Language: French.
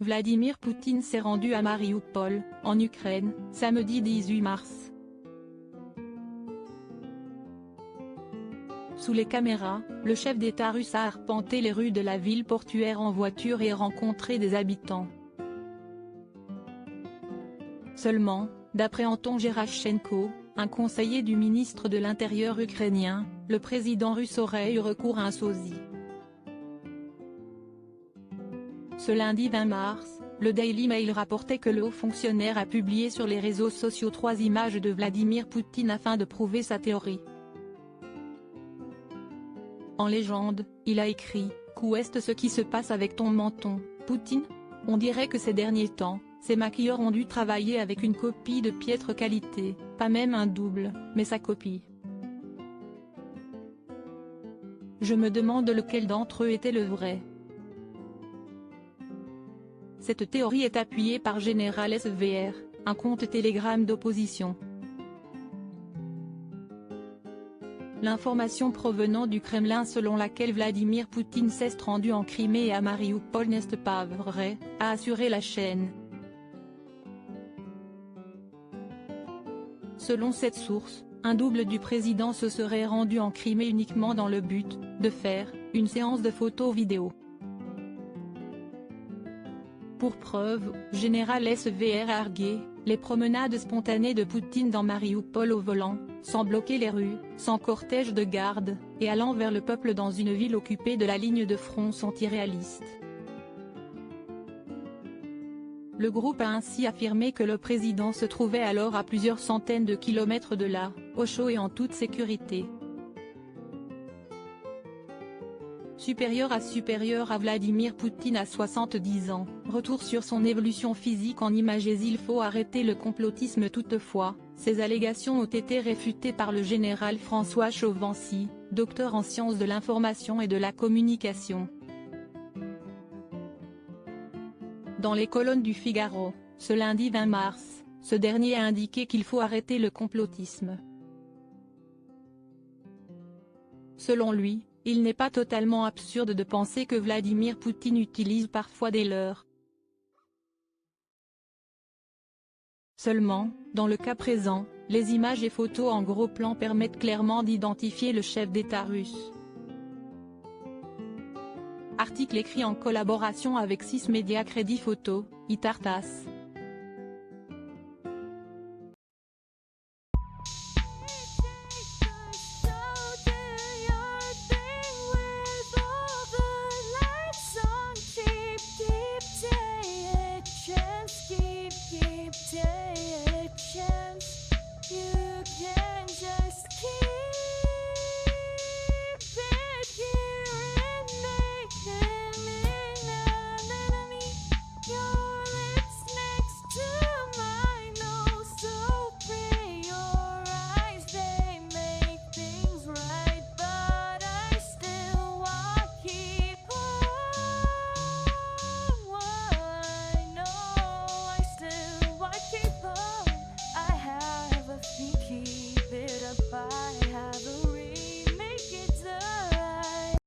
Vladimir Poutine s'est rendu à Marioupol, en Ukraine, samedi 18 mars. Sous les caméras, le chef d'État russe a arpenté les rues de la ville portuaire en voiture et rencontré des habitants. Seulement, d'après Anton Gerashchenko, un conseiller du ministre de l'Intérieur ukrainien, le président russe aurait eu recours à un sosie. Ce lundi 20 mars, le Daily Mail rapportait que le haut fonctionnaire a publié sur les réseaux sociaux 3 images de Vladimir Poutine afin de prouver sa théorie. En légende, il a écrit « Qu'est ce qui se passe avec ton menton, Poutine ? On dirait que ces derniers temps, ces maquilleurs ont dû travailler avec une copie de piètre qualité, pas même un double, mais sa copie. Je me demande lequel d'entre eux était le vrai. » Cette théorie est appuyée par Général SVR, un compte Telegram d'opposition. L'information provenant du Kremlin selon laquelle Vladimir Poutine s'est rendu en Crimée et à Marioupol n'est pas vrai, a assuré la chaîne. Selon cette source, un double du président se serait rendu en Crimée uniquement dans le but de faire une séance de photos-vidéo. Pour preuve, Général SVR a argué, les promenades spontanées de Poutine dans Marioupol au volant, sans bloquer les rues, sans cortège de garde, et allant vers le peuple dans une ville occupée de la ligne de front sont irréalistes. Le groupe a ainsi affirmé que le président se trouvait alors à plusieurs centaines de kilomètres de là, au chaud et en toute sécurité. Supérieur à Vladimir Poutine à 70 ans, retour sur son évolution physique en images. Il faut arrêter le complotisme toutefois, ces allégations ont été réfutées par le général François Chauvency, docteur en sciences de l'information et de la communication. Dans les colonnes du Figaro, ce lundi 20 mars, ce dernier a indiqué qu'il faut arrêter le complotisme. Selon lui, il n'est pas totalement absurde de penser que Vladimir Poutine utilise parfois des leurres. Seulement, dans le cas présent, les images et photos en gros plan permettent clairement d'identifier le chef d'État russe. Article écrit en collaboration avec 6 médias Crédit Photo, Itartas.